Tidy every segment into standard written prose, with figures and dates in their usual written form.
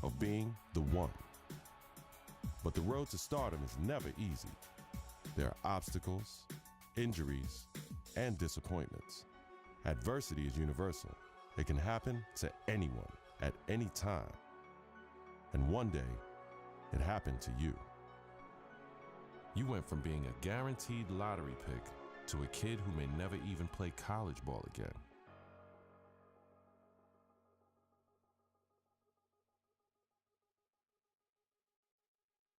of being the one. But the road to stardom is never easy. There are obstacles, injuries, and disappointments. Adversity is universal. It can happen to anyone at any time. And one day, it happened to you. You went from being a guaranteed lottery pick to a kid who may never even play college ball again.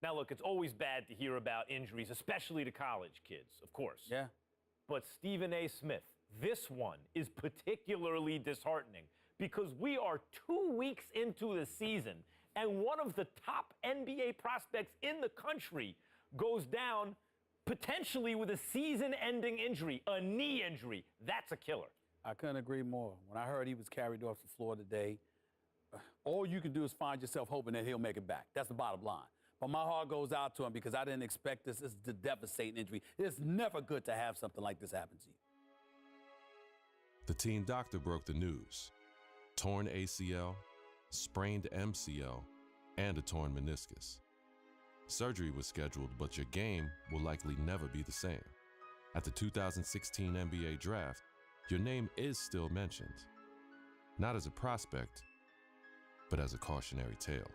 Now, look, it's always bad to hear about injuries, especially to college kids, of course. Yeah. But Stephen A. Smith, this one is particularly disheartening because we are 2 weeks into the season and one of the top NBA prospects in the country goes down potentially with a season-ending injury, a knee injury. That's a killer. I couldn't agree more. When I heard he was carried off the floor today, all you can do is find yourself hoping that he'll make it back. That's the bottom line. But my heart goes out to him because I didn't expect this. This is a devastating injury. It's never good to have something like this happen to you. The team doctor broke the news. Torn ACL, sprained MCL, and a torn meniscus. Surgery was scheduled, but your game will likely never be the same. At the 2016 NBA draft, your name is still mentioned. Not as a prospect, but as a cautionary tale.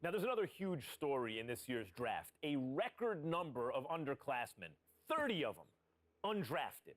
Now, there's another huge story in this year's draft. A record number of underclassmen, 30 of them, undrafted.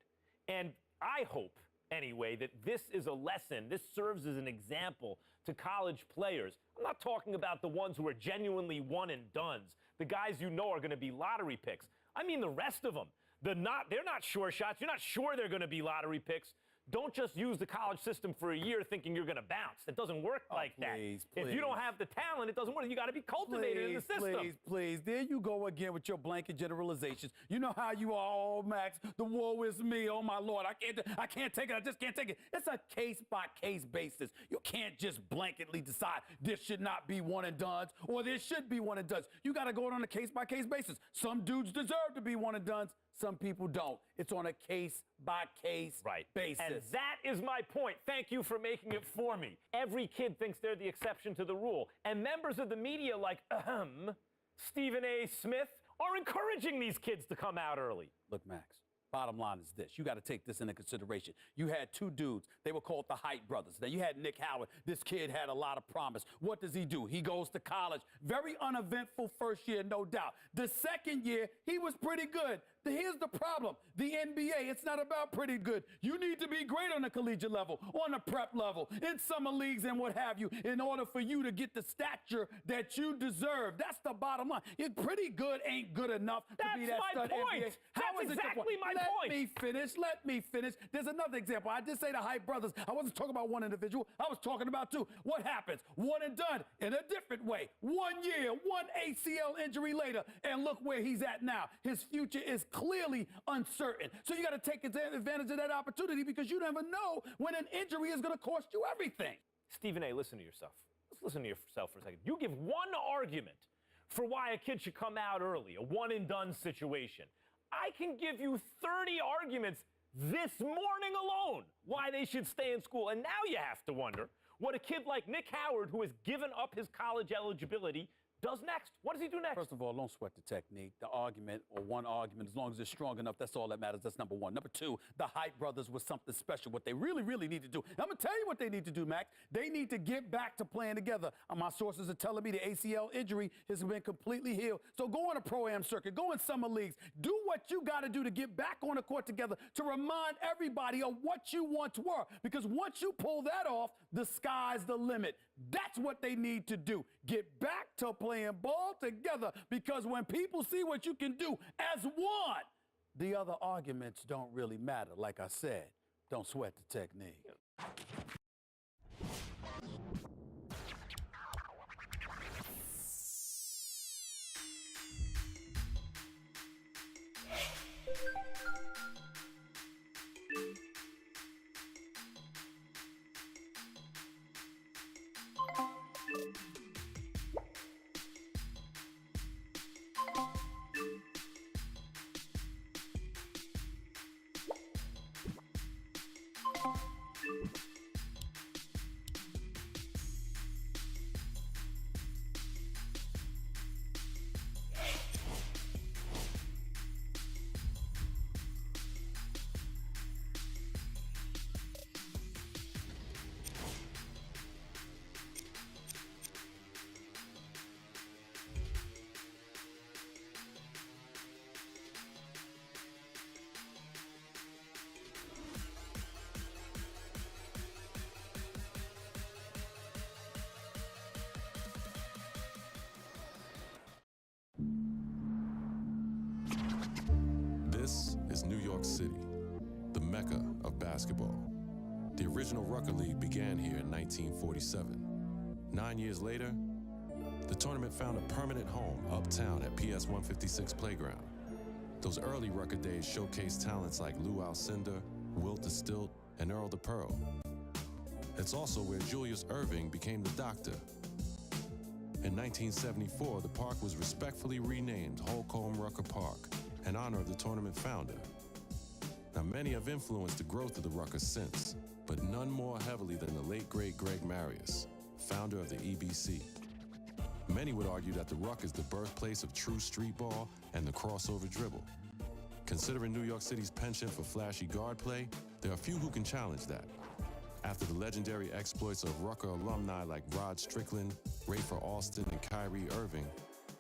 And I hope, anyway, that this is a lesson, this serves as an example to college players. I'm not talking about the ones who are genuinely one and dones, the guys you know are going to be lottery picks. I mean the rest of them. They're not sure shots. You're not sure they're going to be lottery picks. Don't just use the college system for a year thinking you're going to bounce. It doesn't work like that. If you don't have the talent, it doesn't work. You got to be cultivated in the system. Please. There you go again with your blanket generalizations. You know how you are, oh, Max. The woe is me. Oh, my Lord. I can't take it. I just can't take it. It's a case-by-case basis. You can't just blanketly decide this should not be one and dones or this should be one and dones. You got to go on a case-by-case basis. Some dudes deserve to be one and dones. Some people don't. It's on a case-by-case basis. And that is my point. Thank you for making it for me. Every kid thinks they're the exception to the rule. And members of the media like, Stephen A. Smith, are encouraging these kids to come out early. Look, Max, bottom line is this. You got to take this into consideration. You had two dudes. They were called the Height brothers. Now, you had Nick Howard. This kid had a lot of promise. What does he do? He goes to college. Very uneventful first year, no doubt. The second year, he was pretty good. Here's the problem. The NBA, it's not about pretty good. You need to be great on the collegiate level, on the prep level, in summer leagues and what have you, in order for you to get the stature that you deserve. That's the bottom line. Pretty good ain't good enough to be that stud NBA. That's exactly my point. Let me finish. There's another example. I did say the Hype brothers. I wasn't talking about one individual. I was talking about two. What happens? One and done in a different way. 1 year, one ACL injury later, and look where he's at now. His future is clearly uncertain. So you got to take advantage of that opportunity because you never know when an injury is going to cost you everything. Stephen A., listen to yourself. Let's listen to yourself for a second. You give one argument for why a kid should come out early, a one-and-done situation. I can give you 30 arguments this morning alone why they should stay in school. And now you have to wonder what a kid like Nick Howard, who has given up his college eligibility, does next. What does he do next? First of all, don't sweat the technique. The argument, or one argument, as long as it's strong enough, that's all that matters. That's number one. Number two, the Hype brothers was something special. What they really, really need to do. I'm going to tell you what they need to do, Max. They need to get back to playing together. My sources are telling me the ACL injury has been completely healed. So go on a pro-am circuit. Go in summer leagues. Do what you got to do to get back on the court together to remind everybody of what you once were. Because once you pull that off, the sky's the limit. That's what they need to do. Get back to playing ball together, because when people see what you can do as one, the other arguments don't really matter. Like I said, don't sweat the technique. York City, the mecca of basketball. The original Rucker League began here in 1947. 9 years later, the tournament found a permanent home uptown at PS 156 Playground. Those early Rucker days showcased talents like Lou Alcindor, Wilt the Stilt, and Earl the Pearl. It's also where Julius Erving became the Doctor. In 1974, the park was respectfully renamed Holcomb Rucker Park in honor of the tournament founder. Now, many have influenced the growth of the Rucker since, but none more heavily than the late great Greg Marius, founder of the EBC. Many would argue that the Ruck is the birthplace of true street ball and the crossover dribble. Considering New York City's penchant for flashy guard play, there are few who can challenge that. After the legendary exploits of Rucker alumni like Rod Strickland, Rafer Alston, and Kyrie Irving,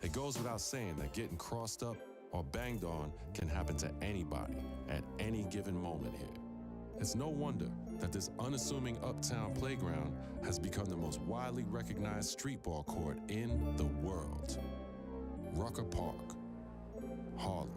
it goes without saying that getting crossed up or banged on can happen to anybody at any given moment here. It's no wonder that this unassuming uptown playground has become the most widely recognized street ball court in the world. Rucker Park, Harlem.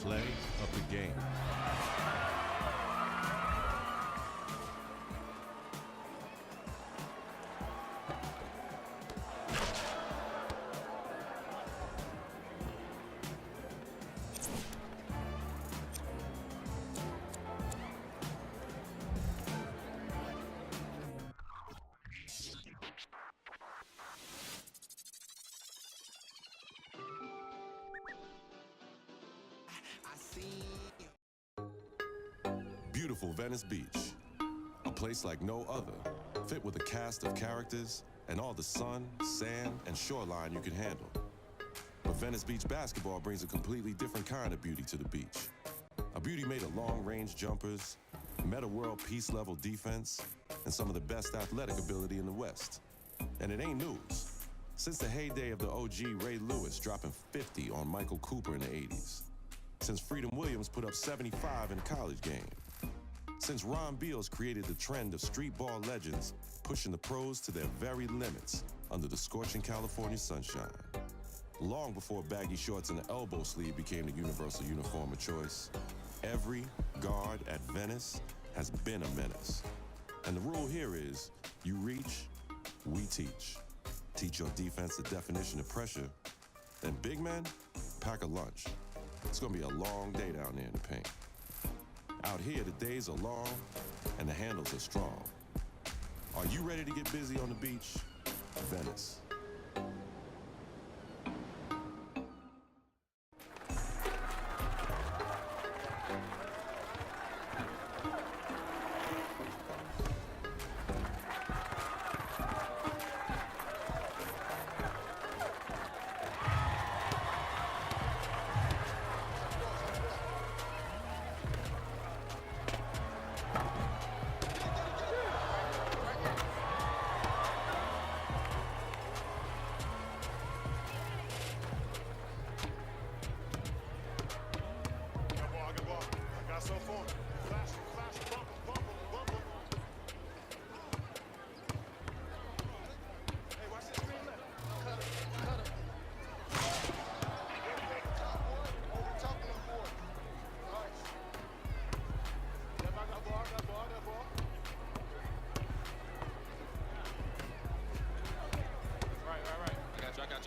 play of the game. Beautiful Venice Beach, a place like no other, fit with a cast of characters and all the sun, sand, and shoreline you can handle. But Venice Beach basketball brings a completely different kind of beauty to the beach. A beauty made of long-range jumpers, meta-world peace-level defense, and some of the best athletic ability in the West. And it ain't news. Since the heyday of the OG Ray Lewis dropping 50 on Michael Cooper in the 80s. Since Freedom Williams put up 75 in a college game. Since Ron Beals created the trend of street ball legends pushing the pros to their very limits under the scorching California sunshine. Long before baggy shorts and the elbow sleeve became the universal uniform of choice, every guard at Venice has been a menace. And the rule here is, you reach, we teach. Teach your defense the definition of pressure, and big men, pack a lunch. It's gonna be a long day down there in the paint. Out here, the days are long, and the handles are strong. Are you ready to get busy on the beach? Venice.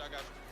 I got you.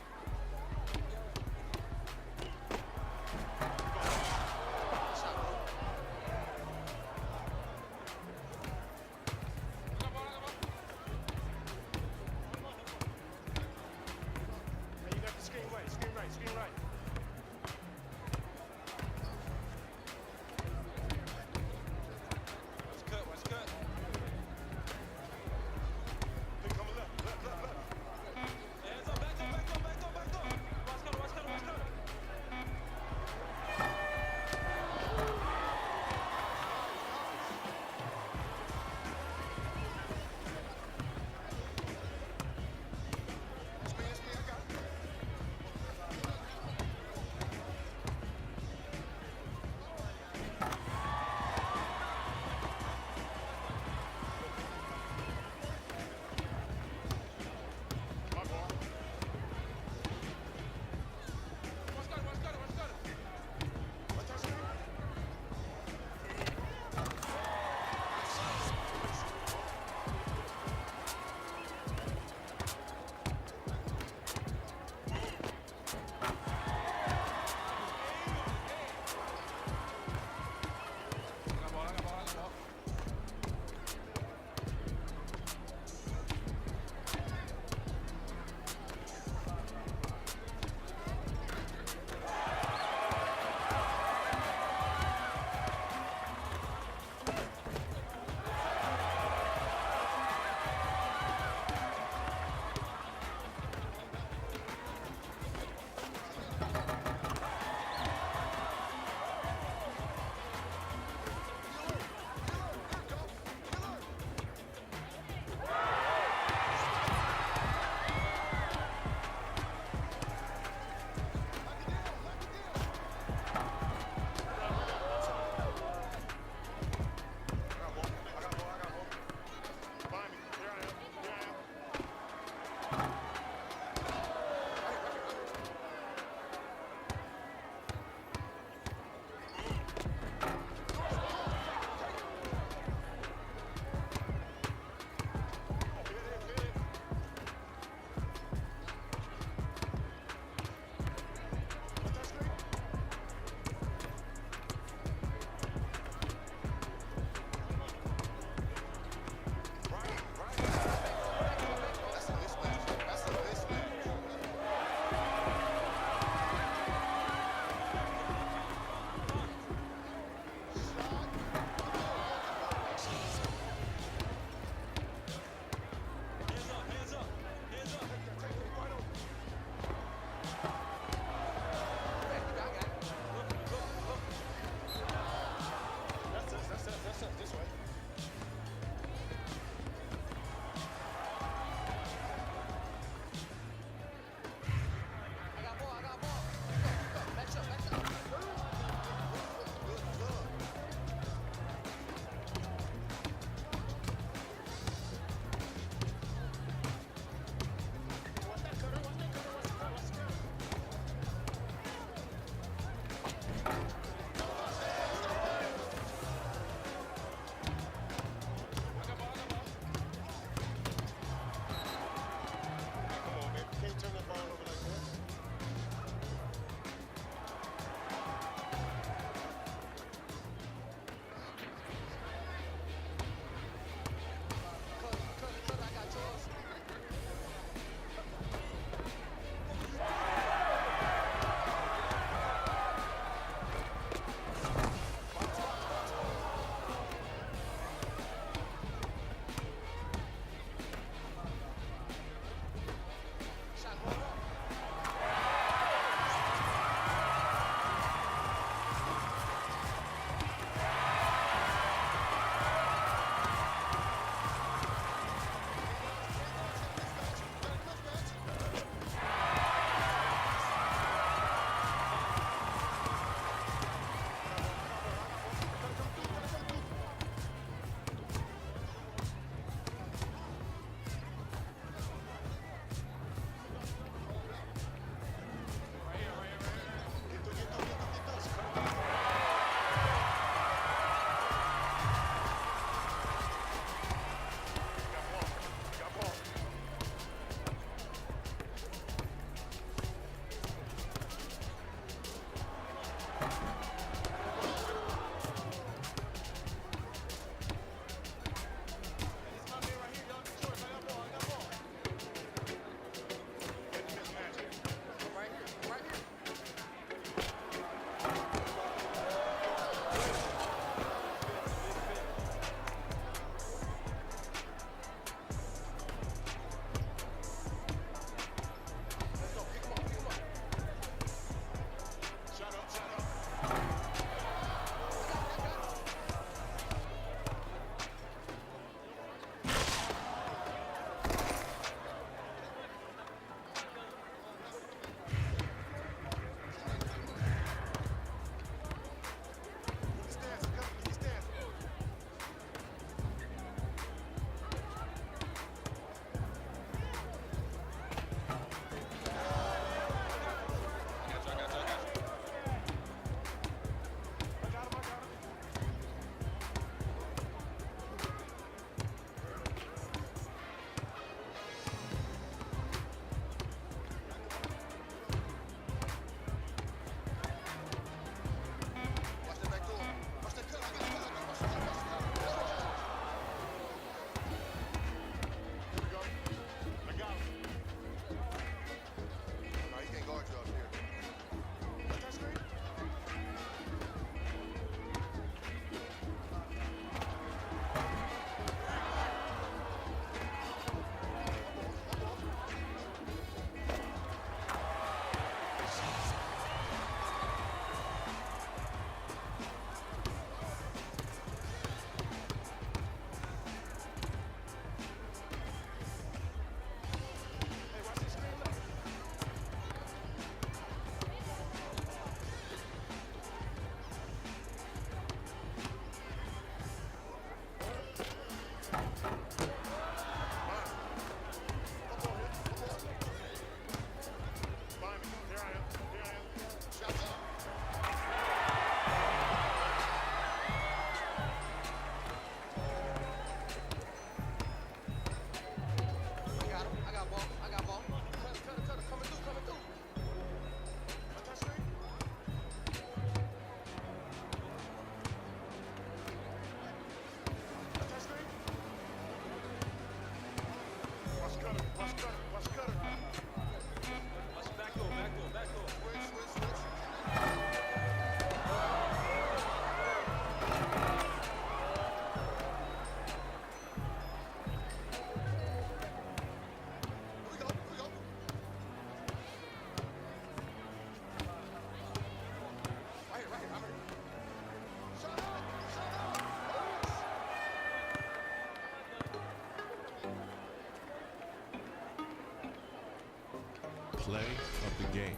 play of the game.